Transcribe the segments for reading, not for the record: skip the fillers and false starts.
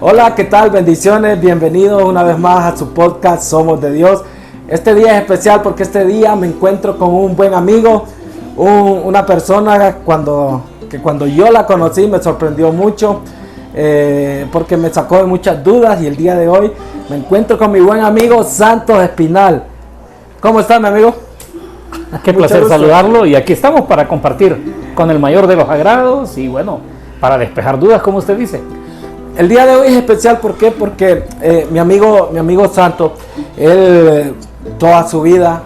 Hola, ¿qué tal? Bendiciones, bienvenidos una vez más a su podcast Somos de Dios. Este día es especial porque este día me encuentro con un buen amigo, una persona que cuando yo la conocí me sorprendió mucho, porque me sacó de muchas dudas, y el día de hoy me encuentro con mi buen amigo Santos Espinal. ¿Cómo está, mi amigo? Qué placer saludarlo, y aquí estamos para compartir con el mayor de los agrados y bueno, para despejar dudas, como usted dice. El día de hoy es especial, ¿por qué? Porque mi amigo Santos, él toda su vida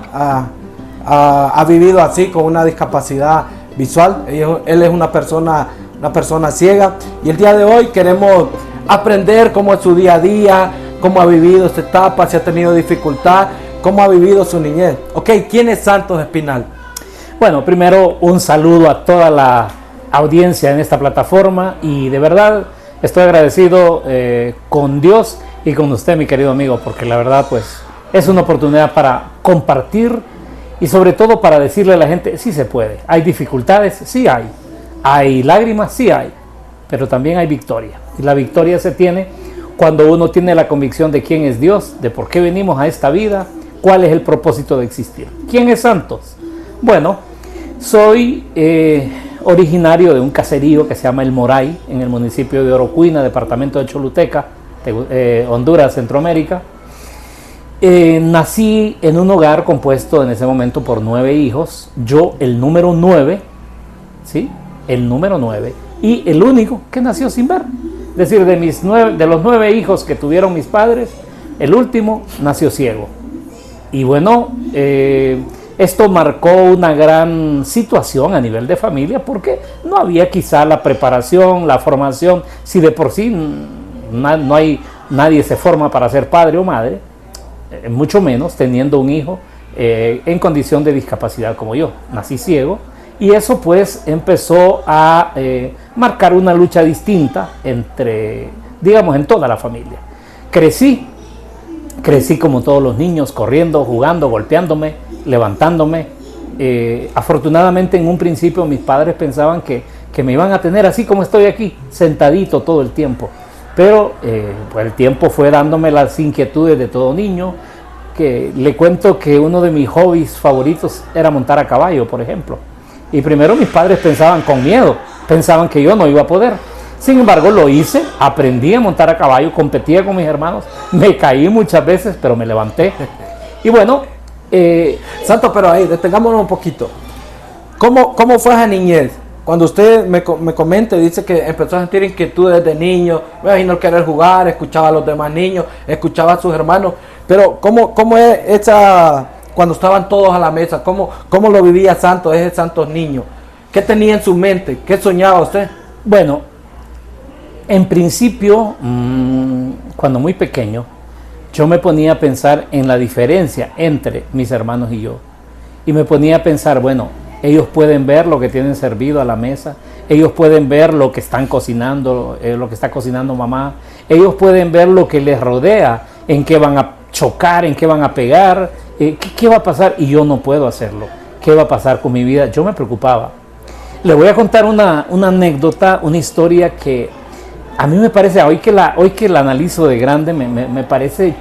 ha vivido así, con una discapacidad visual. Él es una persona ciega, y el día de hoy queremos aprender cómo es su día a día, cómo ha vivido esta etapa, si ha tenido dificultad, cómo ha vivido su niñez. Ok, ¿quién es Santos Espinal? Bueno, primero un saludo a toda la audiencia en esta plataforma, y de verdad estoy agradecido con Dios y con usted, mi querido amigo, porque la verdad pues es una oportunidad para compartir y sobre todo para decirle a la gente, sí se puede. Hay dificultades, sí hay lágrimas, sí hay, pero también hay victoria, y la victoria se tiene cuando uno tiene la convicción de quién es Dios, de por qué venimos a esta vida, cuál es el propósito de existir. ¿Quién es Santos? Bueno, soy originario de un caserío que se llama El Moray, en el municipio de Orocuina, departamento de Choluteca, Honduras, Centroamérica. Nací en un hogar compuesto en ese momento por 9 hijos, yo el número 9, ¿sí? El número 9, y el único que nació sin ver. Es decir, de los 9 hijos que tuvieron mis padres, el último nació ciego. Y bueno, esto marcó una gran situación a nivel de familia, porque no había quizá la preparación, la formación. Si de por sí nadie se forma para ser padre o madre, mucho menos teniendo un hijo en condición de discapacidad como yo. Nací ciego, y eso pues empezó a marcar una lucha distinta digamos, en toda la familia. Crecí como todos los niños, corriendo, jugando, golpeándome, levantándome. Afortunadamente, en un principio mis padres pensaban que me iban a tener así como estoy aquí, sentadito todo el tiempo. Pero pues el tiempo fue dándome las inquietudes de todo niño, que le cuento que uno de mis hobbies favoritos era montar a caballo, por ejemplo. Y primero mis padres pensaban con miedo, pensaban que yo no iba a poder. Sin embargo, lo hice, aprendí a montar a caballo, competía con mis hermanos, me caí muchas veces, pero me levanté. Y bueno, Santos, pero ahí, detengámonos un poquito. ¿Cómo fue esa niñez? Cuando usted me comenta y dice que empezó a sentir inquietud desde niño, me imagino querer jugar, escuchaba a los demás niños, escuchaba a sus hermanos, pero ¿cómo es esa, cuando estaban todos a la mesa? ¿Cómo lo vivía Santos, ese Santos niño? ¿Qué tenía en su mente? ¿Qué soñaba usted? Bueno, en principio, cuando muy pequeño, yo me ponía a pensar en la diferencia entre mis hermanos y yo. Y me ponía a pensar, bueno, ellos pueden ver lo que tienen servido a la mesa, ellos pueden ver lo que están cocinando, lo que está cocinando mamá, ellos pueden ver lo que les rodea, en qué van a chocar, en qué van a pegar, qué va a pasar, y yo no puedo hacerlo. ¿Qué va a pasar con mi vida? Yo me preocupaba. Le voy a contar una anécdota, una historia que a mí me parece, hoy que la analizo de grande, me parece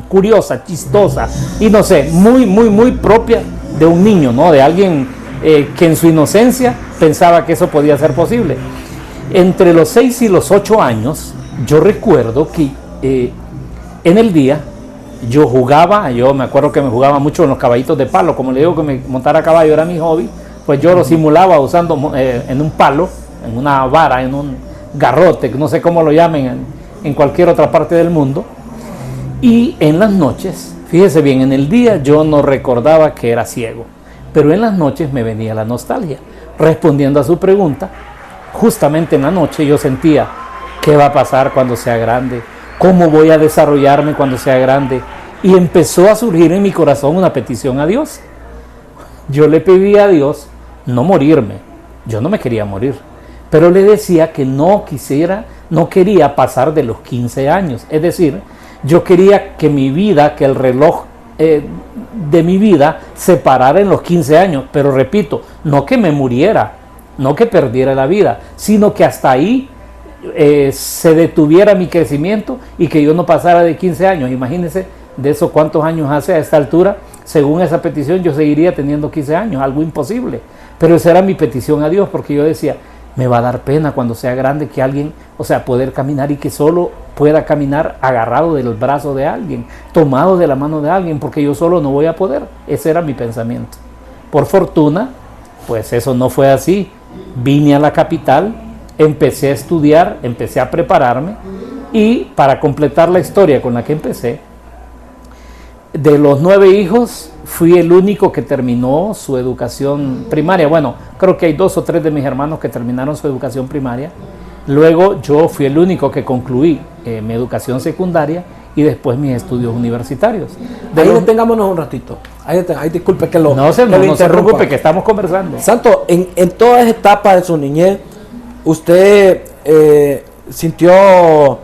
curiosa, chistosa, y no sé, muy propia de un niño, ¿no? De alguien que en su inocencia pensaba que eso podía ser posible. Entre los 6 y los 8 años, yo recuerdo que en el día yo me acuerdo que me jugaba mucho en los caballitos de palo. Como le digo que montar a caballo era mi hobby, pues yo lo simulaba usando en un palo, en una vara, en un garrote, no sé cómo lo llamen en cualquier otra parte del mundo. Y en las noches, fíjese bien, en el día yo no recordaba que era ciego, pero en las noches me venía la nostalgia. Respondiendo a su pregunta, justamente en la noche yo sentía, ¿qué va a pasar cuando sea grande? ¿Cómo voy a desarrollarme cuando sea grande? Y empezó a surgir en mi corazón una petición a Dios. Yo le pedí a Dios no morirme, yo no me quería morir, pero le decía que no quería pasar de los 15 años. Es decir, yo quería que mi vida, que el reloj de mi vida se parara en los 15 años. Pero repito, no que me muriera, no que perdiera la vida, sino que hasta ahí se detuviera mi crecimiento y que yo no pasara de 15 años. Imagínense de eso cuántos años hace a esta altura. Según esa petición yo seguiría teniendo 15 años, algo imposible. Pero esa era mi petición a Dios, porque yo decía, me va a dar pena cuando sea grande que alguien, o sea, poder caminar y que solo pueda caminar agarrado del brazo de alguien, tomado de la mano de alguien, porque yo solo no voy a poder. Ese era mi pensamiento. Por fortuna, pues eso no fue así. Vine a la capital, empecé a estudiar, empecé a prepararme, y para completar la historia con la que empecé, de los 9 hijos, fui el único que terminó su educación primaria. Bueno, creo que hay 2 o 3 de mis hermanos que terminaron su educación primaria. Luego yo fui el único que concluí mi educación secundaria y después mis estudios universitarios. Ahí detengámonos un ratito. Ahí disculpe que lo No se preocupe, que estamos conversando. Santo, en toda esa etapa de su niñez, usted sintió,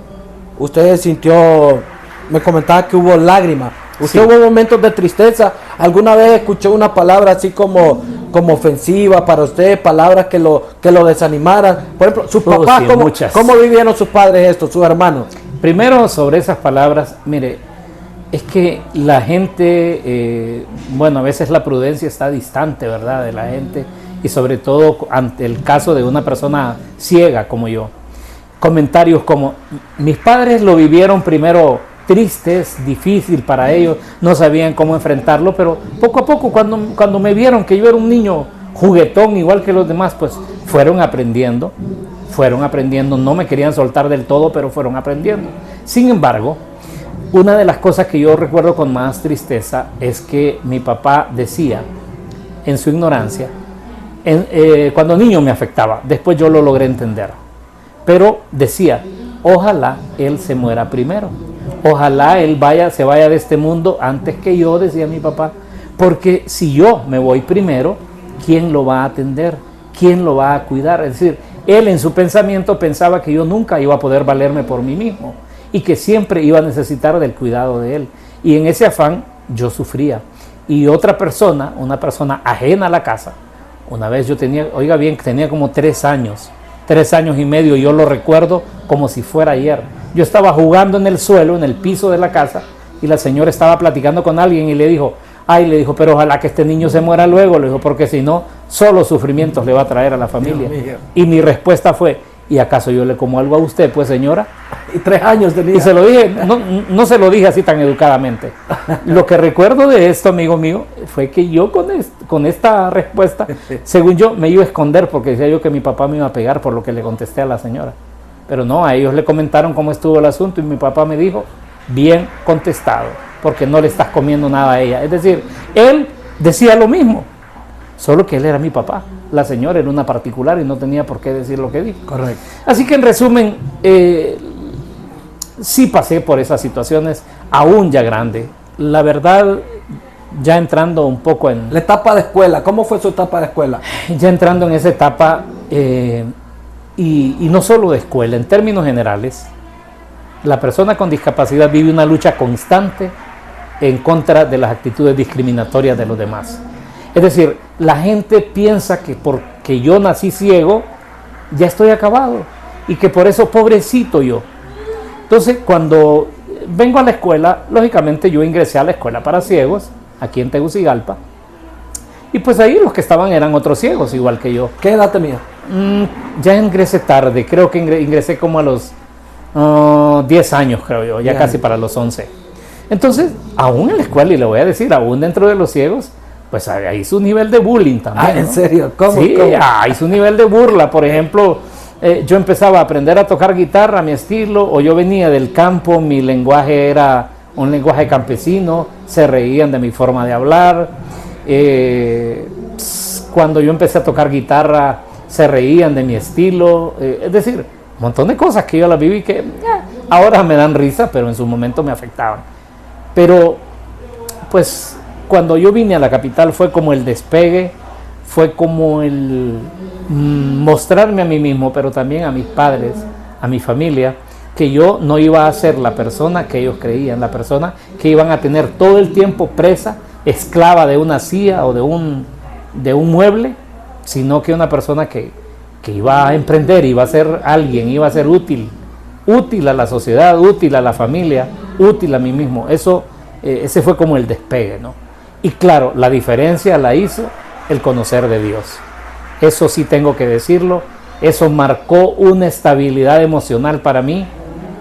me comentaba que hubo lágrimas. ¿Usted hubo momentos de tristeza? ¿Alguna vez escuchó una palabra así como ofensiva para usted? Palabras que lo desanimaran. Por ejemplo, sus papás, ¿cómo vivieron sus padres esto, sus hermanos? Primero, sobre esas palabras, mire, es que la gente, bueno, a veces la prudencia está distante, ¿verdad?, de la gente, y sobre todo ante el caso de una persona ciega como yo. Comentarios como, mis padres lo vivieron primero tristes, difícil para ellos, no sabían cómo enfrentarlo, pero poco a poco cuando me vieron que yo era un niño juguetón igual que los demás, pues fueron aprendiendo, no me querían soltar del todo, pero fueron aprendiendo. Sin embargo, una de las cosas que yo recuerdo con más tristeza es que mi papá decía, en su ignorancia, cuando niño me afectaba, después yo lo logré entender, pero decía, ojalá él se muera primero. Ojalá él se vaya de este mundo antes que yo, decía mi papá, porque si yo me voy primero, ¿quién lo va a atender? ¿Quién lo va a cuidar? Es decir, él en su pensamiento pensaba que yo nunca iba a poder valerme por mí mismo y que siempre iba a necesitar del cuidado de él. Y en ese afán yo sufría. Y otra persona, una persona ajena a la casa, una vez yo tenía, oiga bien, tenía como 3 años y medio, yo lo recuerdo como si fuera ayer. Yo estaba jugando en el suelo, en el piso de la casa, y la señora estaba platicando con alguien y le dijo, pero ojalá que este niño se muera luego, le dijo, porque si no, solo sufrimientos le va a traer a la familia. Y mi respuesta fue, ¿y acaso yo le como algo a usted, pues señora? Y 3 años tenía. Y se lo dije, no se lo dije así tan educadamente. Lo que recuerdo de esto, amigo mío, fue que yo con esta respuesta, según yo, me iba a esconder porque decía yo que mi papá me iba a pegar por lo que le contesté a la señora. Pero no, a ellos le comentaron cómo estuvo el asunto y mi papá me dijo, bien contestado, porque no le estás comiendo nada a ella. Es decir, él decía lo mismo, solo que él era mi papá. La señora era una particular y no tenía por qué decir lo que dijo. Correcto. Así que en resumen, sí pasé por esas situaciones, aún ya grande. La verdad, ya entrando un poco en... La etapa de escuela, ¿cómo fue su etapa de escuela? Ya entrando en esa etapa, y no solo de escuela, en términos generales, la persona con discapacidad vive una lucha constante en contra de las actitudes discriminatorias de los demás. Es decir, la gente piensa que porque yo nací ciego, ya estoy acabado, y que por eso pobrecito yo. Entonces, cuando vengo a la escuela, lógicamente yo ingresé a la escuela para ciegos, aquí en Tegucigalpa, y pues ahí los que estaban eran otros ciegos, igual que yo. ¿Qué edad tenía? Ya ingresé tarde, creo que ingresé como a los 10 años, creo yo, ya casi para los 11. Entonces, aún en la escuela, y le voy a decir, aún dentro de los ciegos, pues hay su nivel de bullying también. ¿En serio? ¿Cómo? Sí, hay su nivel de burla. Por ejemplo, yo empezaba a aprender a tocar guitarra a mi estilo, o yo venía del campo, mi lenguaje era un lenguaje campesino, se reían de mi forma de hablar. Cuando yo empecé a tocar guitarra, se reían de mi estilo. Es decir, un montón de cosas que yo las viví que ahora me dan risa, pero en su momento me afectaban. Pero, pues, cuando yo vine a la capital fue como el despegue, fue como el mostrarme a mí mismo, pero también a mis padres, a mi familia, que yo no iba a ser la persona que ellos creían, la persona que iban a tener todo el tiempo presa, esclava de una silla o de un mueble, sino que una persona que que iba a emprender, iba a ser alguien, iba a ser útil a la sociedad, útil a la familia, útil a mí mismo. Eso, ese fue como el despegue, ¿no? Y claro, la diferencia la hizo el conocer de Dios. Eso sí tengo que decirlo. Eso marcó una estabilidad emocional para mí,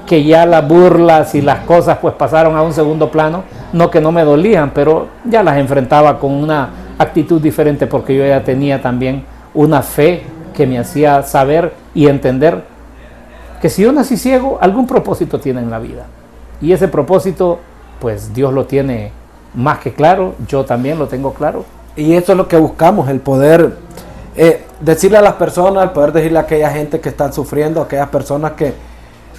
que ya las burlas y las cosas pues pasaron a un segundo plano. No que no me dolían, pero ya las enfrentaba con una actitud diferente, porque yo ya tenía también una fe que me hacía saber y entender que si yo nací ciego, algún propósito tiene en la vida. Y ese propósito, pues Dios lo tiene más que claro, yo también lo tengo claro. Y eso es lo que buscamos, el poder decirle a las personas, el poder decirle a aquella gente que están sufriendo, a aquellas personas que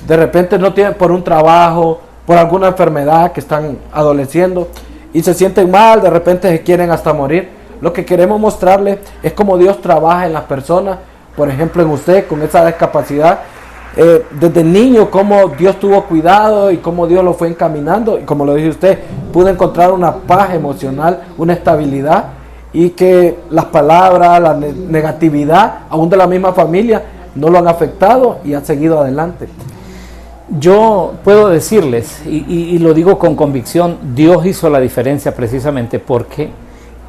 de repente no tienen, por un trabajo, por alguna enfermedad, que están adoleciendo y se sienten mal, de repente se quieren hasta morir. Lo que queremos mostrarles es cómo Dios trabaja en las personas, por ejemplo en usted con esa discapacidad. Desde niño, cómo Dios tuvo cuidado y cómo Dios lo fue encaminando, y como lo dice usted, pudo encontrar una paz emocional, una estabilidad, y que las palabras, la negatividad, aún de la misma familia, no lo han afectado y ha seguido adelante. Yo puedo decirles, y lo digo con convicción, Dios hizo la diferencia precisamente porque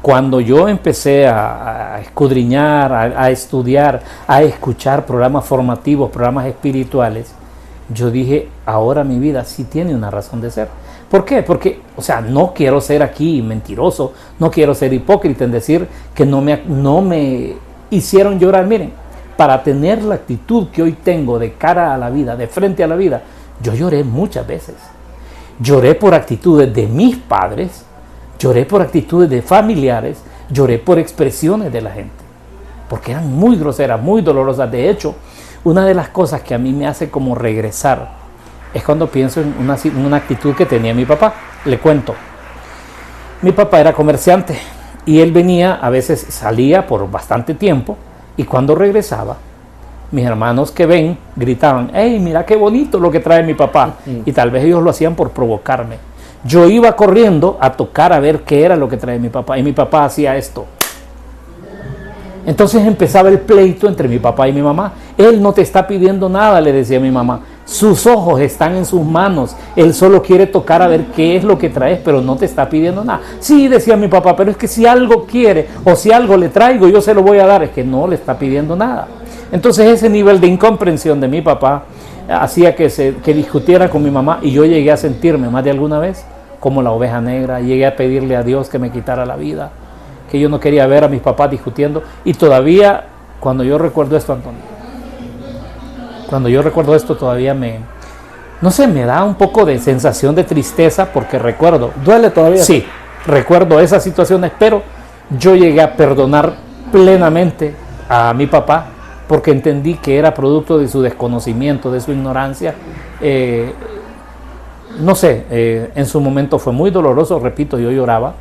cuando yo empecé a escudriñar, a estudiar, a escuchar programas formativos, programas espirituales, yo dije, ahora mi vida sí tiene una razón de ser. ¿Por qué? Porque, o sea, no quiero ser aquí mentiroso, no quiero ser hipócrita en decir que no me hicieron llorar. Miren, para tener la actitud que hoy tengo de cara a la vida, de frente a la vida, yo lloré muchas veces. Lloré por actitudes de mis padres, lloré por actitudes de familiares, lloré por expresiones de la gente, porque eran muy groseras, muy dolorosas. De hecho, una de las cosas que a mí me hace como regresar es cuando pienso en una actitud que tenía mi papá. Le cuento. Mi papá era comerciante y él venía, a veces salía por bastante tiempo, y cuando regresaba, mis hermanos que ven gritaban, ¡hey, mira qué bonito lo que trae mi papá! Y tal vez ellos lo hacían por provocarme. Yo iba corriendo a tocar a ver qué era lo que traía mi papá, y mi papá hacía esto. Entonces empezaba el pleito entre mi papá y mi mamá. Él no te está pidiendo nada, le decía mi mamá. Sus ojos están en sus manos. Él solo quiere tocar a ver qué es lo que traes, pero no te está pidiendo nada. Sí, decía mi papá, pero es que si algo quiere o si algo le traigo, yo se lo voy a dar. Es que no le está pidiendo nada. Entonces ese nivel de incomprensión de mi papá hacía que discutiera con mi mamá, y yo llegué a sentirme más de alguna vez como la oveja negra. Llegué a pedirle a Dios que me quitara la vida, que yo no quería ver a mis papás discutiendo. Y todavía, cuando yo recuerdo esto, Antonio, cuando yo recuerdo esto todavía me da un poco de sensación de tristeza, porque recuerdo. ¿Duele todavía? Sí, recuerdo esas situaciones, pero yo llegué a perdonar plenamente a mi papá, porque entendí que era producto de su desconocimiento, de su ignorancia. No sé, en su momento fue muy doloroso, repito, yo lloraba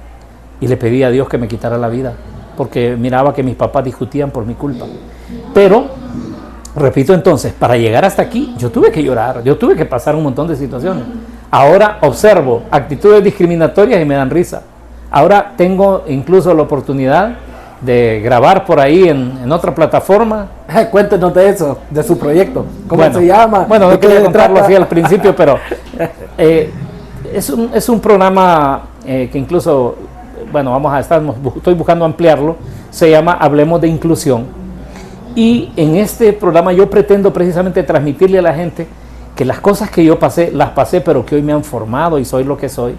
y le pedí a Dios que me quitara la vida, porque miraba que mis papás discutían por mi culpa. Pero, repito, entonces, para llegar hasta aquí, yo tuve que llorar, yo tuve que pasar un montón de situaciones. Ahora observo actitudes discriminatorias y me dan risa. Ahora tengo incluso la oportunidad de grabar por ahí en otra plataforma. Cuéntenos de eso, de su proyecto. ¿Cómo se llama? Bueno, no quería contarlo así al principio, pero es un programa que incluso, bueno, estoy buscando ampliarlo. Se llama Hablemos de Inclusión. Y en este programa yo pretendo precisamente transmitirle a la gente que las cosas que yo pasé, las pasé, pero que hoy me han formado y soy lo que soy.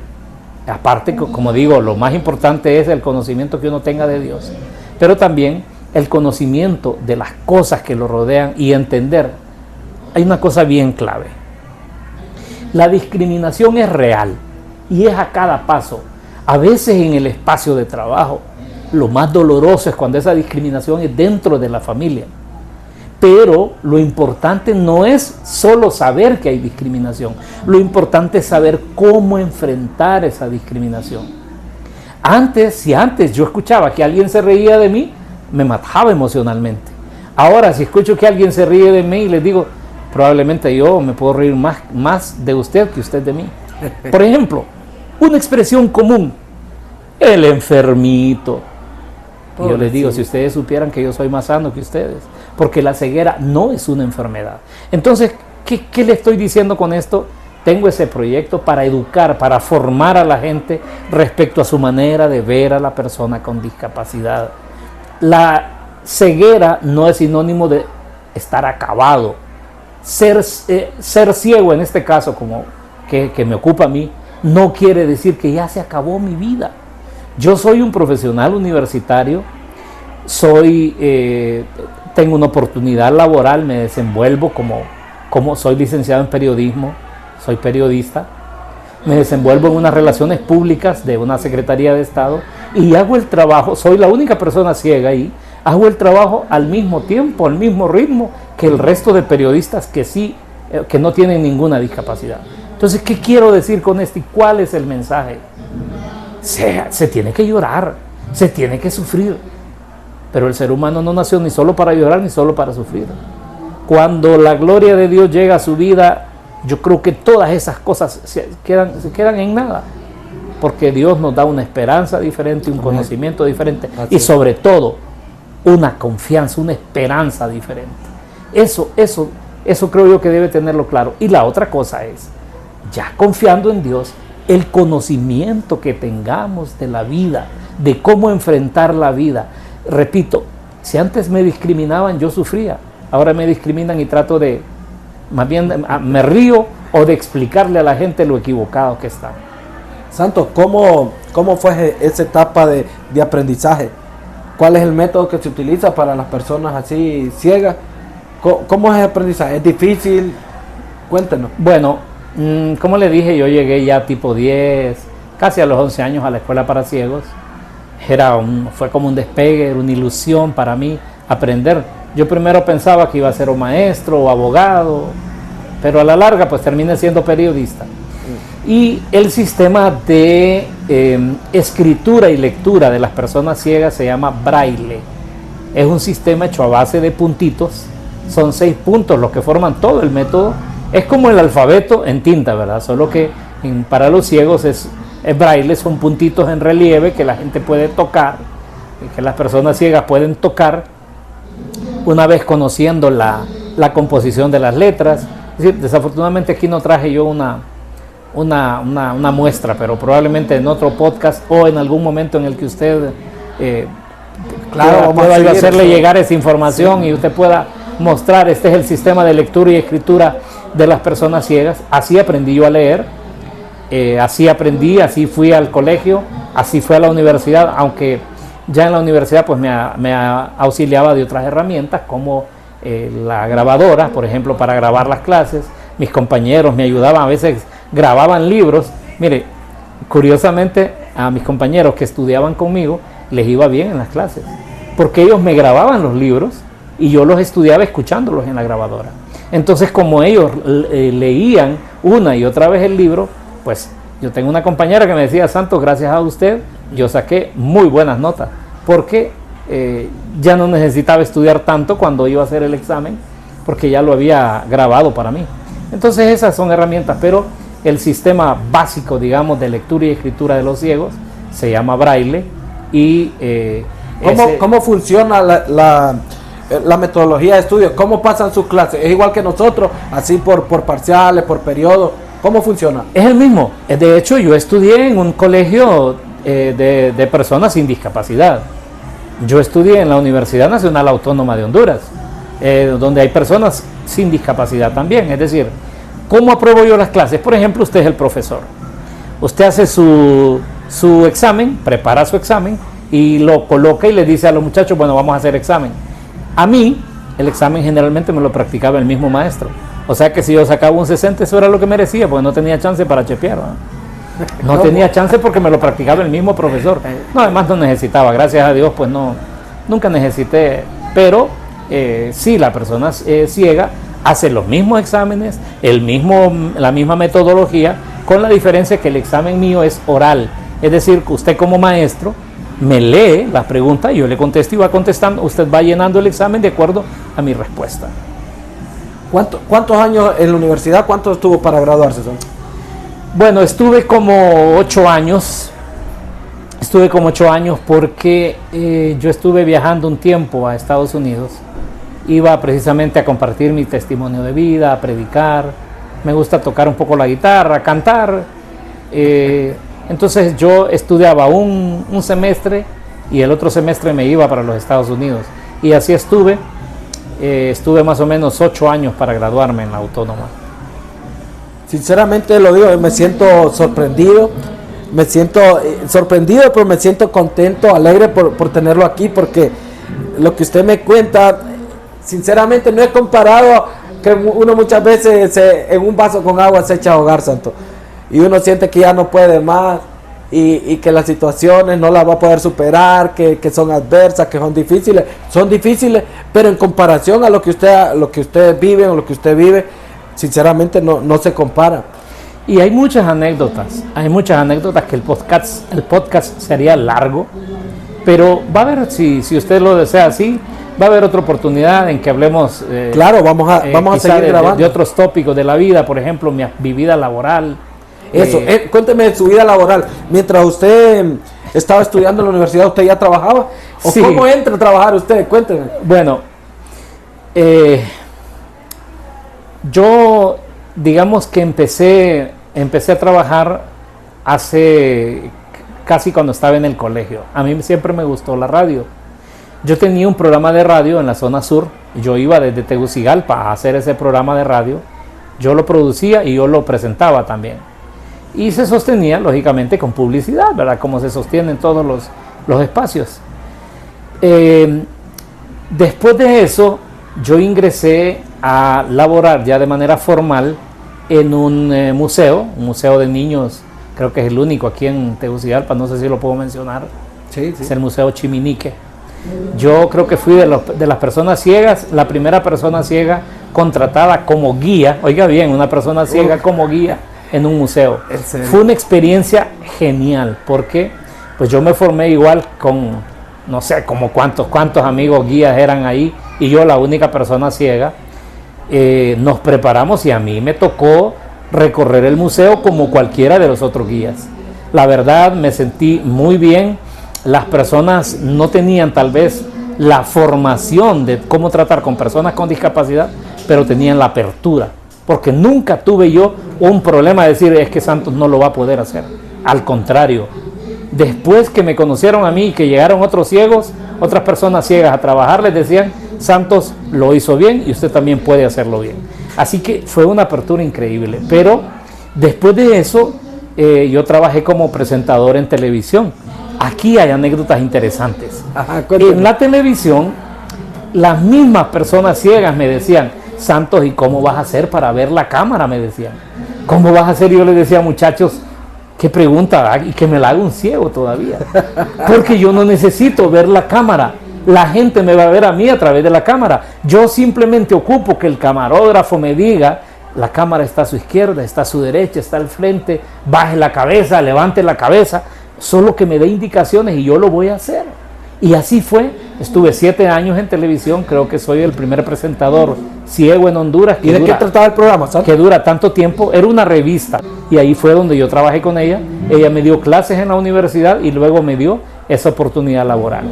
Aparte, como digo, lo más importante es el conocimiento que uno tenga de Dios, pero también el conocimiento de las cosas que lo rodean y entender. Hay una cosa bien clave. La discriminación es real y es a cada paso. A veces en el espacio de trabajo. Lo más doloroso es cuando esa discriminación es dentro de la familia. Pero lo importante no es solo saber que hay discriminación. Lo importante es saber cómo enfrentar esa discriminación. Si antes yo escuchaba que alguien se reía de mí, me mataba emocionalmente. Ahora, si escucho que alguien se ríe de mí y les digo, probablemente yo me puedo reír más de usted que usted de mí. Por ejemplo, una expresión común, el enfermito. Y yo les digo, si ustedes supieran que yo soy más sano que ustedes, porque la ceguera no es una enfermedad. Entonces, ¿qué le estoy diciendo con esto? Tengo ese proyecto para educar, para formar a la gente respecto a su manera de ver a la persona con discapacidad. La ceguera no es sinónimo de estar acabado. Ser ciego en este caso, como que me ocupa a mí, no quiere decir que ya se acabó mi vida. Yo soy un profesional universitario, tengo una oportunidad laboral, me desenvuelvo como soy licenciado en periodismo, soy periodista, me desenvuelvo en unas relaciones públicas de una Secretaría de Estado y hago el trabajo, soy la única persona ciega ahí, hago el trabajo al mismo tiempo, al mismo ritmo que el resto de periodistas que no tienen ninguna discapacidad. Entonces, ¿qué quiero decir con esto y cuál es el mensaje? Se tiene que llorar, se tiene que sufrir, pero el ser humano no nació ni solo para llorar ni solo para sufrir. Cuando la gloria de Dios llega a su vida, yo creo que todas esas cosas se quedan en nada, porque Dios nos da una esperanza diferente, un conocimiento diferente y sobre todo una confianza, una esperanza diferente. Eso creo yo que debe tenerlo claro. Y la otra cosa es, ya confiando en Dios, el conocimiento que tengamos de la vida, de cómo enfrentar la vida. Repito, si antes me discriminaban, yo sufría. Ahora me discriminan y trato de, más bien me río o de explicarle a la gente lo equivocado que está. Santo, ¿cómo fue esa etapa de aprendizaje? ¿Cuál es el método que se utiliza para las personas así ciegas? ¿Cómo es el aprendizaje? ¿Es difícil? Cuéntenos. Bueno, como le dije, yo llegué ya tipo 10, casi a los 11 años a la escuela para ciegos. Fue como un despegue, era una ilusión para mí aprender. Yo primero pensaba que iba a ser o maestro o abogado, pero a la larga pues terminé siendo periodista. Y el sistema de escritura y lectura de las personas ciegas se llama braille. Es un sistema hecho a base de puntitos, son 6 puntos los que forman todo el método. Es como el alfabeto en tinta, ¿verdad? Solo que para los ciegos es braille, son puntitos en relieve que la gente puede tocar, que las personas ciegas pueden tocar una vez conociendo la composición de las letras. Es decir, desafortunadamente aquí no traje yo una muestra, pero probablemente en otro podcast o en algún momento en el que usted pueda hacerle llegar esa información, sí, y usted pueda mostrar, este es el sistema de lectura y escritura de las personas ciegas. Así aprendí yo a leer, así fui al colegio, así fui a la universidad, aunque ya en la universidad pues me auxiliaba de otras herramientas como la grabadora, por ejemplo, para grabar las clases. Mis compañeros me ayudaban, a veces grababan libros. Mire, curiosamente a mis compañeros que estudiaban conmigo les iba bien en las clases, porque ellos me grababan los libros y yo los estudiaba escuchándolos en la grabadora. Entonces, como ellos leían una y otra vez el libro, pues yo tengo una compañera que me decía: Santos, gracias a usted yo saqué muy buenas notas, porque ya no necesitaba estudiar tanto cuando iba a hacer el examen, porque ya lo había grabado para mí. Entonces esas son herramientas, pero el sistema básico, digamos, de lectura y escritura de los ciegos se llama braille. Y ¿Cómo funciona la metodología de estudio? ¿Cómo pasan sus clases? ¿Es igual que nosotros, así por parciales, por periodos? ¿Cómo funciona? Es el mismo. De hecho, yo estudié en un colegio de personas sin discapacidad. Yo estudié en la Universidad Nacional Autónoma de Honduras, donde hay personas sin discapacidad también. Es decir, ¿cómo apruebo yo las clases? Por ejemplo, usted es el profesor. Usted hace su examen, prepara su examen y lo coloca y le dice a los muchachos: bueno, vamos a hacer examen. A mí, el examen generalmente me lo practicaba el mismo maestro. O sea que si yo sacaba un 60, eso era lo que merecía, porque no tenía chance para chepear, ¿no? No tenía chance porque me lo practicaba el mismo profesor. No, además no necesitaba, gracias a Dios, pues nunca necesité. Pero sí, la persona ciega hace los mismos exámenes, la misma metodología, con la diferencia que el examen mío es oral. Es decir, que usted como maestro me lee las preguntas y yo le contesto y va contestando. Usted va llenando el examen de acuerdo a mi respuesta. ¿Cuántos años en la universidad? ¿Cuánto estuvo para graduarse? Bueno, estuve como 8 años. Estuve como 8 años porque yo estuve viajando un tiempo a Estados Unidos iba precisamente a compartir mi testimonio de vida, a predicar. Me gusta tocar un poco la guitarra, cantar. Entonces yo estudiaba un semestre y el otro semestre me iba para los Estados Unidos. Y así estuve más o menos 8 años para graduarme en la Autónoma. Sinceramente lo digo, me siento sorprendido, pero me siento contento, alegre por tenerlo aquí, porque lo que usted me cuenta, sinceramente no he comparado que uno muchas veces en un vaso con agua se echa a ahogar, Santo, y uno siente que ya no puede más, y que las situaciones no las va a poder superar, que son adversas, que son difíciles, pero en comparación a lo que ustedes viven o lo que usted vive, sinceramente no se compara. Y hay muchas anécdotas que el podcast sería largo, pero va a haber, si usted lo desea así, va a haber otra oportunidad en que hablemos. Claro, vamos a seguir grabando. De otros tópicos de la vida, por ejemplo, mi vida laboral. Eso, cuénteme de su vida laboral. Mientras usted estaba estudiando en la universidad, ¿usted ya trabajaba? ¿O sí? ¿Cómo entra a trabajar usted? Cuénteme. Bueno, yo digamos que empecé a trabajar hace casi cuando estaba en el colegio. A mí siempre me gustó la radio. Yo tenía un programa de radio en la zona sur. Yo iba desde Tegucigalpa a hacer ese programa de radio. Yo lo producía y yo lo presentaba también. Y se sostenía, lógicamente, con publicidad, ¿verdad? Como se sostienen todos los espacios. Después de eso, yo ingresé a laborar ya de manera formal en un museo de niños, creo que es el único aquí en Tegucigalpa, no sé si lo puedo mencionar. Sí. Es el Museo Chiminique. Yo creo que fui de las personas ciegas, la primera persona ciega contratada como guía, oiga bien, una persona ciega como guía en un museo. Fue una experiencia genial, porque pues yo me formé igual con, no sé, como cuántos amigos guías eran ahí, y yo la única persona ciega. Nos preparamos y a mí me tocó recorrer el museo como cualquiera de los otros guías. La verdad, me sentí muy bien. Las personas no tenían tal vez la formación de cómo tratar con personas con discapacidad, pero tenían la apertura, porque nunca tuve yo un problema de decir, es que Santos no lo va a poder hacer. Al contrario, después que me conocieron a mí y que llegaron otros ciegos, otras personas ciegas a trabajar, les decían, Santos lo hizo bien y usted también puede hacerlo bien. Así que fue una apertura increíble. Pero después de eso, yo trabajé como presentador en televisión. Aquí hay anécdotas interesantes. Ajá, en la televisión, las mismas personas ciegas me decían, Santos, ¿y cómo vas a hacer para ver la cámara? Me decían. ¿Cómo vas a hacer? Yo les decía, muchachos, qué pregunta, y que me la haga un ciego todavía. Porque yo no necesito ver la cámara. La gente me va a ver a mí a través de la cámara. Yo simplemente ocupo que el camarógrafo me diga, la cámara está a su izquierda, está a su derecha, está al frente, baje la cabeza, levante la cabeza, solo que me dé indicaciones y yo lo voy a hacer. Y así fue. Estuve 7 años en televisión, creo que soy el primer presentador ciego en Honduras. ¿Y de qué trataba el programa, ¿sabes? Que dura tanto tiempo. Era una revista y ahí fue donde yo trabajé con ella. Ella me dio clases en la universidad y luego me dio esa oportunidad laboral.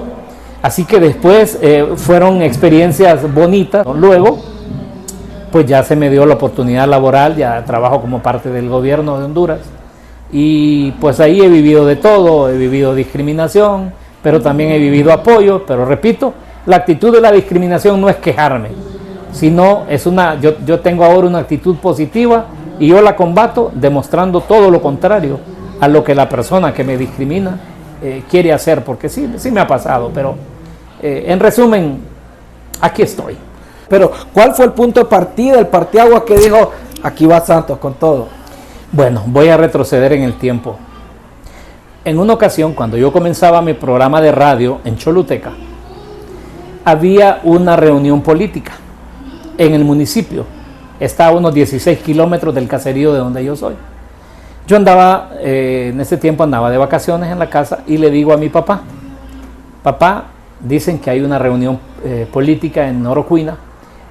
Así que después fueron experiencias bonitas. Luego, pues ya se me dio la oportunidad laboral, ya trabajo como parte del gobierno de Honduras. Y pues ahí he vivido de todo, he vivido discriminación, pero también he vivido apoyo. Pero repito, la actitud de la discriminación no es quejarme, sino yo tengo ahora una actitud positiva y yo la combato demostrando todo lo contrario a lo que la persona que me discrimina quiere hacer, porque sí me ha pasado, pero en resumen, aquí estoy. Pero, ¿cuál fue el punto de partida, el parteaguas que dijo, aquí va Santos con todo? Bueno, voy a retroceder en el tiempo. En una ocasión, cuando yo comenzaba mi programa de radio en Choluteca, había una reunión política en el municipio. Está a unos 16 kilómetros del caserío de donde yo soy. Yo andaba, en ese tiempo andaba de vacaciones en la casa y le digo a mi papá, papá, dicen que hay una reunión política en Orocuina,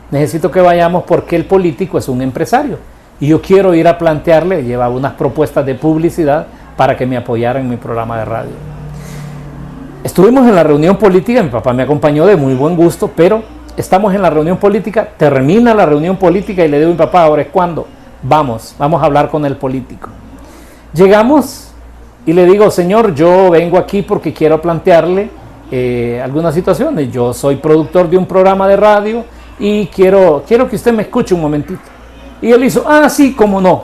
necesito que vayamos porque el político es un empresario y yo quiero ir a plantearle, llevaba unas propuestas de publicidad para que me apoyara en mi programa de radio. Estuvimos en la reunión política, mi papá me acompañó de muy buen gusto, pero estamos en la reunión política, termina la reunión política y le digo a mi papá, ahora es cuando, vamos a hablar con el político. Llegamos y le digo, señor, yo vengo aquí porque quiero plantearle algunas situaciones. Yo soy productor de un programa de radio y quiero que usted me escuche un momentito. Y él hizo, sí, cómo no,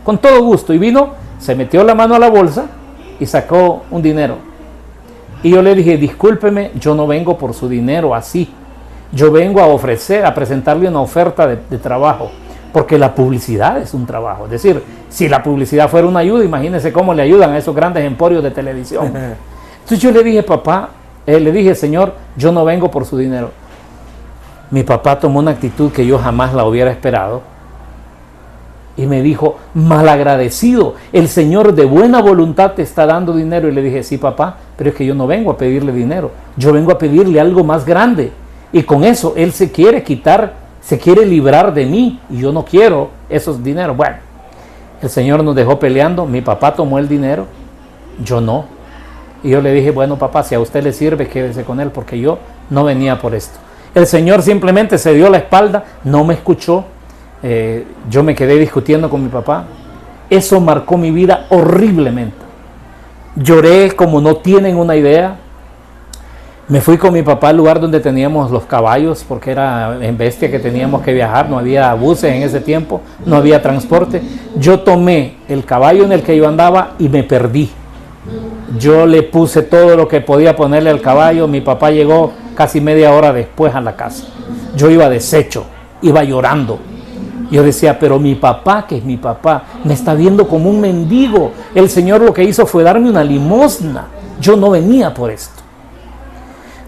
con todo gusto. Y vino, se metió la mano a la bolsa y sacó un dinero. Y yo le dije, discúlpeme, yo no vengo por su dinero así. Yo vengo a presentarle una oferta de trabajo, porque la publicidad es un trabajo. Es decir, si la publicidad fuera una ayuda, imagínense cómo le ayudan a esos grandes emporios de televisión. Entonces yo le dije, papá, le dije, señor, yo no vengo por su dinero. Mi papá tomó una actitud que yo jamás la hubiera esperado y me dijo, malagradecido, el Señor de buena voluntad te está dando dinero. Y le dije, sí, papá, pero es que yo no vengo a pedirle dinero, yo vengo a pedirle algo más grande. Y con eso él se quiere quitar, se quiere librar de mí y yo no quiero esos dineros. Bueno, el Señor nos dejó peleando, mi papá tomó el dinero, yo no. Y yo le dije, bueno, papá, si a usted le sirve, quédese con él, porque yo no venía por esto. El Señor simplemente se dio la espalda, no me escuchó. Yo me quedé discutiendo con mi papá. Eso marcó mi vida horriblemente. Lloré como no tienen una idea. Me fui con mi papá al lugar donde teníamos los caballos, porque era en Bestia que teníamos que viajar, no había buses en ese tiempo, no había transporte. Yo tomé el caballo en el que yo andaba y me perdí. Yo le puse todo lo que podía ponerle al caballo. Mi papá llegó casi media hora después a la casa. Yo iba deshecho, iba llorando. Yo decía, pero mi papá, que es mi papá, me está viendo como un mendigo. El Señor lo que hizo fue darme una limosna. Yo no venía por esto.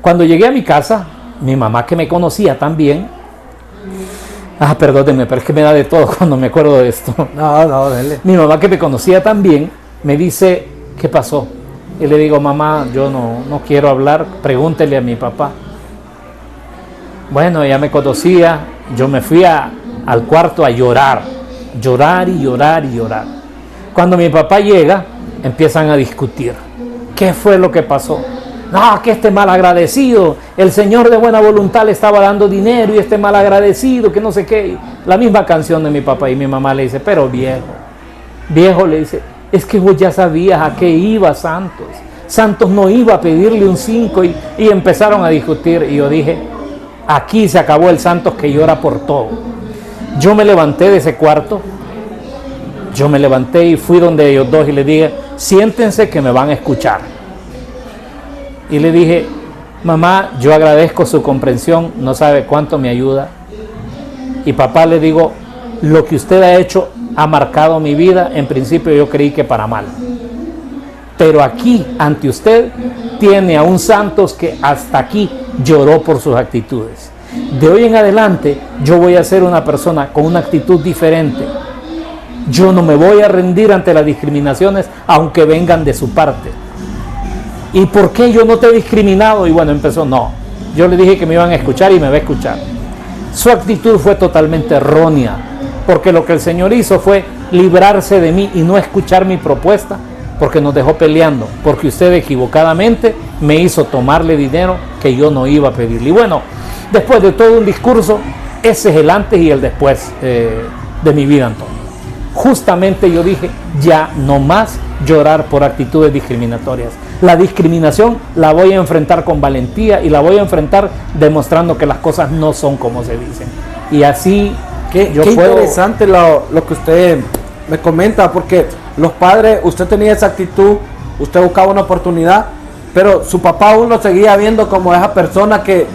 Cuando llegué a mi casa, mi mamá, que me conocía también, perdónenme, pero es que me da de todo cuando me acuerdo de esto. No, dale. Mi mamá, que me conocía también, me dice, ¿qué pasó? Y le digo, mamá, yo no quiero hablar, pregúntele a mi papá. Bueno, ella me conocía, yo me fui al cuarto a llorar y llorar y llorar. Cuando mi papá llega, empiezan a discutir. ¿Qué fue lo que pasó? No, que este malagradecido, el Señor de buena voluntad le estaba dando dinero y este malagradecido, que no sé qué. La misma canción de mi papá, y mi mamá le dice, pero viejo le dice, es que vos ya sabías a qué iba Santos. Santos no iba a pedirle un 5 y empezaron a discutir. Y yo dije, aquí se acabó el Santos que llora por todo. Yo me levanté de ese cuarto, yo me levanté y fui donde ellos dos y les dije, siéntense que me van a escuchar. Y le dije, mamá, yo agradezco su comprensión, no sabe cuánto me ayuda. Y papá, le digo, lo que usted ha hecho ha marcado mi vida. En principio yo creí que para mal. Pero aquí, ante usted, tiene a un Santos que hasta aquí lloró por sus actitudes. De hoy en adelante, yo voy a ser una persona con una actitud diferente. Yo no me voy a rendir ante las discriminaciones, aunque vengan de su parte. ¿Y por qué yo no te he discriminado? Y bueno, empezó, no. Yo le dije que me iban a escuchar y me va a escuchar. Su actitud fue totalmente errónea, porque lo que el Señor hizo fue librarse de mí y no escuchar mi propuesta, porque nos dejó peleando, porque usted equivocadamente me hizo tomarle dinero que yo no iba a pedirle. Y bueno, después de todo un discurso, ese es el antes y el después de mi vida, Antonio. Justamente yo dije, ya no más llorar por actitudes discriminatorias. La discriminación la voy a enfrentar con valentía y la voy a enfrentar demostrando que las cosas no son como se dicen. Y así qué interesante lo que usted me comenta, porque los padres, usted tenía esa actitud, usted buscaba una oportunidad, pero su papá aún lo seguía viendo como esa persona que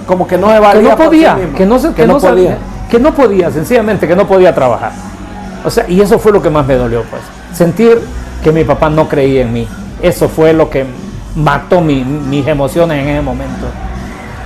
como que no se valía, que no podía, por sí mismo, que no podía, sencillamente que no podía trabajar. O sea, y eso fue lo que más me dolió, pues, sentir que mi papá no creía en mí. Eso fue lo que mató mis emociones en ese momento.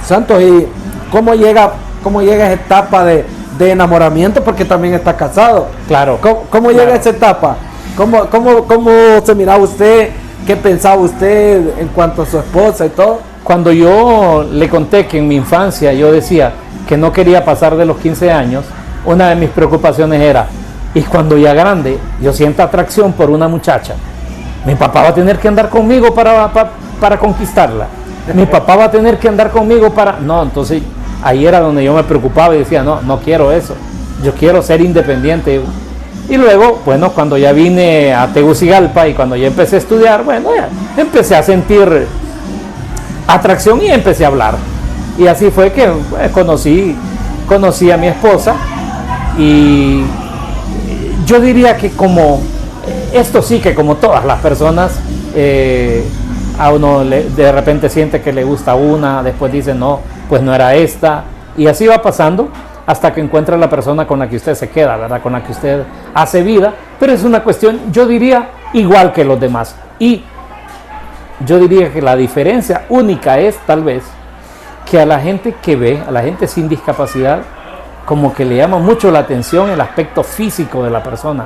Santos, ¿y cómo llega esa etapa de enamoramiento? Porque también está casado. Claro. ¿Cómo llega esa etapa? ¿Cómo se miraba usted? ¿Qué pensaba usted en cuanto a su esposa y todo? Cuando yo le conté que en mi infancia yo decía que no quería pasar de los 15 años, una de mis preocupaciones era, y cuando ya grande yo sienta atracción por una muchacha, mi papá va a tener que andar conmigo para conquistarla. mi papá va a tener que andar conmigo para... No, entonces ahí era donde yo me preocupaba y decía, no, no quiero eso, yo quiero ser independiente. Y luego, bueno, cuando ya vine a Tegucigalpa y cuando ya empecé a estudiar, bueno, ya empecé a sentir atracción y empecé a hablar. Y así fue que conocí a mi esposa, y yo diría que esto sí, que como todas las personas, a uno de repente siente que le gusta una, después dice no, pues no era esta, y así va pasando hasta que encuentra la persona con la que usted se queda, ¿verdad? Con la que usted hace vida, pero es una cuestión, yo diría, igual que los demás. Y yo diría que la diferencia única es tal vez que a la gente que ve, a la gente sin discapacidad, como que le llama mucho la atención el aspecto físico de la persona.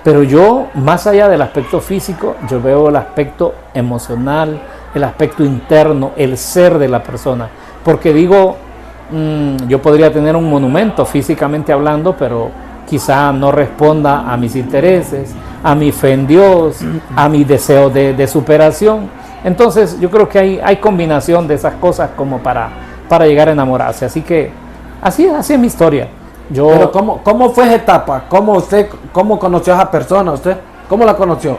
Pero yo, más allá del aspecto físico, yo veo el aspecto emocional, el aspecto interno, el ser de la persona. Porque digo, yo podría tener un monumento físicamente hablando, pero quizá no responda a mis intereses, a mi fe en Dios, a mi deseo de superación. Entonces yo creo que hay combinación de esas cosas como para llegar a enamorarse. Así que así es mi historia. Pero ¿cómo fue esa etapa? ¿Cómo conoció a esa persona usted? ¿Cómo la conoció?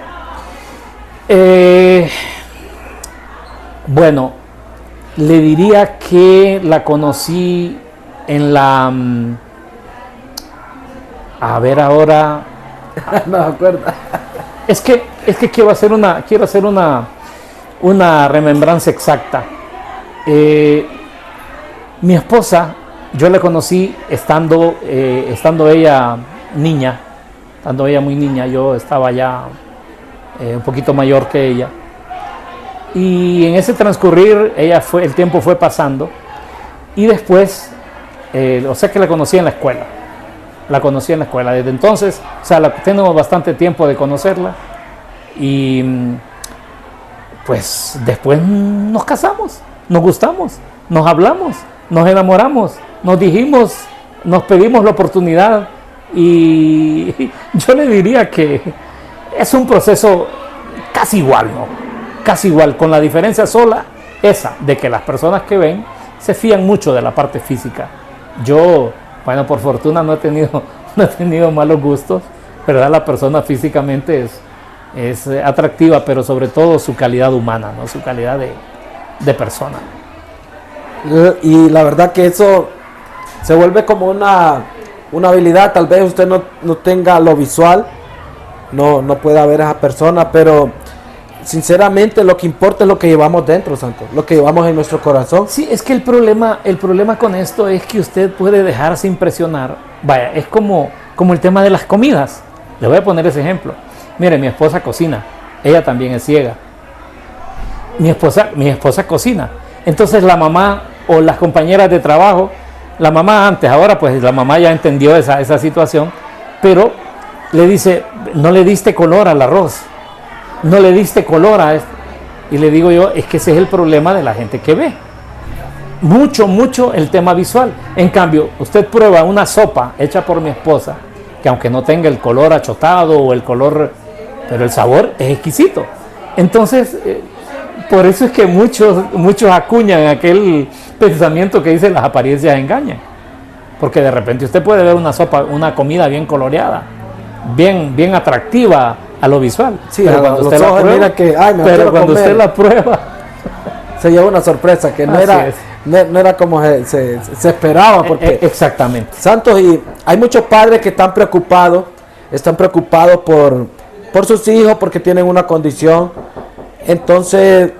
Bueno, le diría que la conocí en la... a ver ahora... No me acuerdo. Es que quiero hacer una remembranza exacta. Mi esposa, yo la conocí estando ella niña, estando ella muy niña. Yo estaba ya un poquito mayor que ella. Y en ese transcurrir, el tiempo fue pasando. Y después, o sea que la conocí en la escuela. La conocí en la escuela. Desde entonces, o sea, tenemos bastante tiempo de conocerla. Y pues después nos casamos, nos gustamos, nos hablamos, nos enamoramos, nos dijimos, nos pedimos la oportunidad. Y yo le diría que es un proceso casi igual, ¿no? Casi igual, con la diferencia sola esa, de que las personas que ven se fían mucho de la parte física. Yo, bueno, por fortuna no he tenido malos gustos, ¿verdad? La persona físicamente es atractiva, pero sobre todo su calidad humana, ¿no? Su calidad de persona. Y la verdad que eso se vuelve como una habilidad. Tal vez usted no tenga lo visual, no pueda ver a esa persona, pero sinceramente lo que importa es lo que llevamos dentro, Santo, lo que llevamos en nuestro corazón. Sí, es que el problema con esto es que usted puede dejarse impresionar. Vaya, es como el tema de las comidas. Le voy a poner ese ejemplo. Mire, mi esposa cocina, ella también es ciega. Mi esposa cocina. Entonces la mamá o las compañeras de trabajo, la mamá antes, ahora pues la mamá ya entendió esa situación, pero le dice, no le diste color al arroz, no le diste color a esto. Y le digo yo, es que ese es el problema de la gente que ve. Mucho el tema visual. En cambio, usted prueba una sopa hecha por mi esposa, que aunque no tenga el color achotado o el color, pero el sabor es exquisito. Entonces, por eso es que muchos acuñan aquel pensamiento que dice las apariencias engañan. Porque de repente usted puede ver una sopa, una comida bien coloreada, bien atractiva a lo visual. Sí, pero cuando usted la prueba, usted la prueba, se lleva una sorpresa que no era como se esperaba. Porque exactamente. Santos, y hay muchos padres que están preocupados por sus hijos porque tienen una condición. Entonces,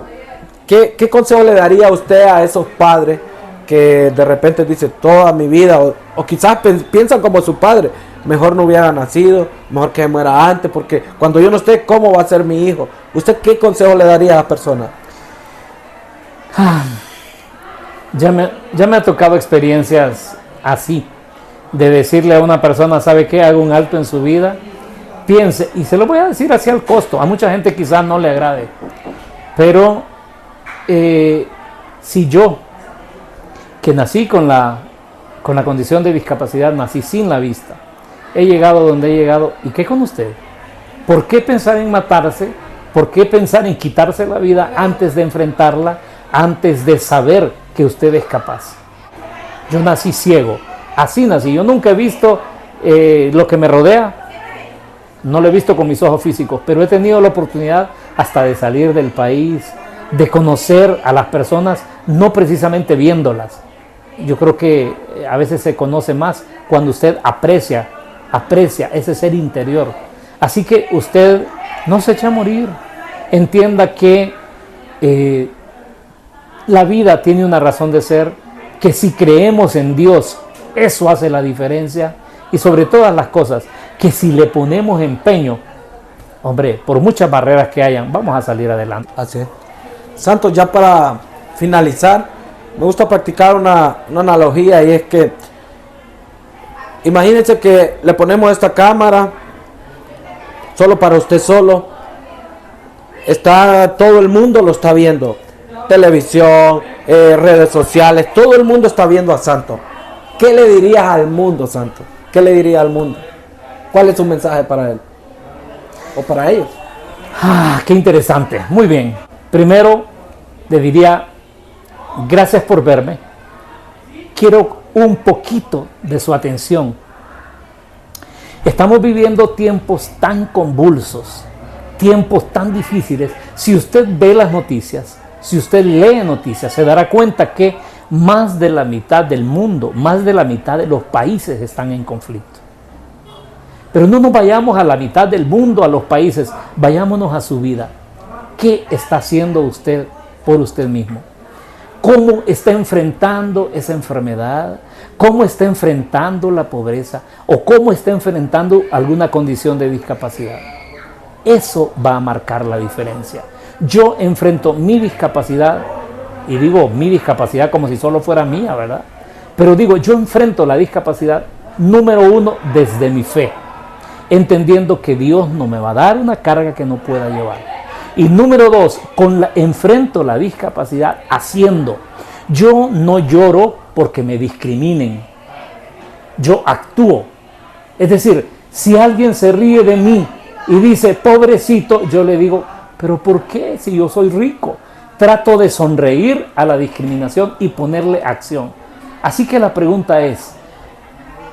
¿qué consejo le daría a usted a esos padres que de repente dicen toda mi vida, o quizás piensan como su padre, mejor no hubiera nacido, mejor que muera antes, porque cuando yo no esté, ¿cómo va a ser mi hijo? ¿Usted qué consejo le daría a esa persona? Ya me ha tocado experiencias así, de decirle a una persona, ¿sabe qué? Haga un alto en su vida, piense, y se lo voy a decir hacia el costo, a mucha gente quizás no le agrade, pero si yo, que nací con la condición de discapacidad, nací sin la vista, he llegado donde he llegado, ¿y qué con usted? ¿Por qué pensar en matarse? ¿Por qué pensar en quitarse la vida antes de enfrentarla, antes de saber que usted es capaz. Yo nací ciego, así nací. Yo nunca he visto lo que me rodea, no lo he visto con mis ojos físicos, pero he tenido la oportunidad hasta de salir del país, de conocer a las personas, no precisamente viéndolas. Yo creo que a veces se conoce más cuando usted aprecia ese ser interior. Así que usted no se eche a morir. Entienda que la vida tiene una razón de ser, que si creemos en Dios, eso hace la diferencia. Y sobre todas las cosas, que si le ponemos empeño, hombre, por muchas barreras que hayan, vamos a salir adelante. Así es. Santo, ya para finalizar, me gusta practicar una analogía, y es que imagínense que le ponemos esta cámara solo para usted solo. Está todo el mundo lo está viendo, televisión, redes sociales, todo el mundo está viendo a Santo. ¿Qué le dirías al mundo, Santo? ¿Qué le diría al mundo? ¿Cuál es su mensaje para él? ¿O para ellos? Qué interesante. Muy bien. Primero, le diría, gracias por verme. Quiero un poquito de su atención. Estamos viviendo tiempos tan convulsos, tiempos tan difíciles. Si usted ve las noticias, si usted lee noticias, se dará cuenta que más de la mitad del mundo, más de la mitad de los países están en conflicto. Pero no nos vayamos a la mitad del mundo, a los países, vayámonos a su vida. ¿Qué está haciendo usted por usted mismo? ¿Cómo está enfrentando esa enfermedad? ¿Cómo está enfrentando la pobreza? ¿O cómo está enfrentando alguna condición de discapacidad? Eso va a marcar la diferencia. Yo enfrento mi discapacidad, y digo mi discapacidad como si solo fuera mía, ¿verdad? Pero digo, yo enfrento la discapacidad, número uno, desde mi fe, entendiendo que Dios no me va a dar una carga que no pueda llevar. Y número dos, enfrento la discapacidad haciendo. Yo no lloro porque me discriminen. Yo actúo. Es decir, si alguien se ríe de mí y dice, pobrecito, yo le digo, ¿pero por qué? Si yo soy rico. Trato de sonreír a la discriminación y ponerle acción. Así que la pregunta es,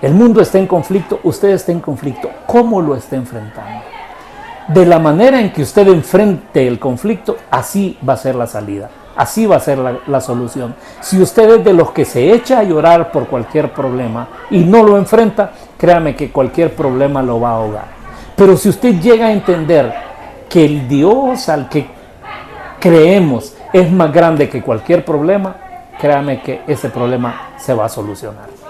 el mundo está en conflicto, usted está en conflicto. ¿Cómo lo está enfrentando? De la manera en que usted enfrente el conflicto, así va a ser la salida, así va a ser la solución. Si usted es de los que se echa a llorar por cualquier problema y no lo enfrenta, créame que cualquier problema lo va a ahogar. Pero si usted llega a entender que el Dios al que creemos es más grande que cualquier problema, créame que ese problema se va a solucionar.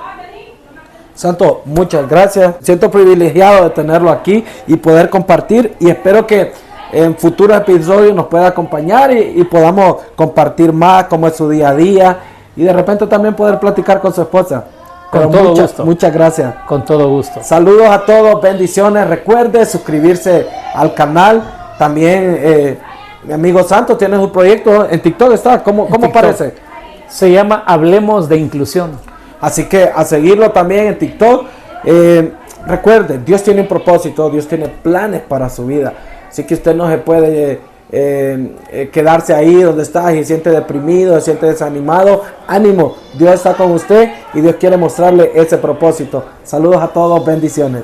Santo, muchas gracias. Siento privilegiado de tenerlo aquí y poder compartir, y espero que en futuros episodios nos pueda acompañar y podamos compartir más cómo es su día a día, y de repente también poder platicar con su esposa. Con todo gusto. Muchas gracias. Con todo gusto. Saludos a todos, bendiciones. Recuerde suscribirse al canal. También mi amigo Santo tiene un proyecto en TikTok, ¿está? ¿Cómo aparece? Se llama Hablemos de Inclusión. Así que a seguirlo también en TikTok. Recuerden, Dios tiene un propósito, Dios tiene planes para su vida. Así que usted no se puede quedarse ahí donde está y se siente deprimido, se siente desanimado. Ánimo, Dios está con usted y Dios quiere mostrarle ese propósito. Saludos a todos, bendiciones.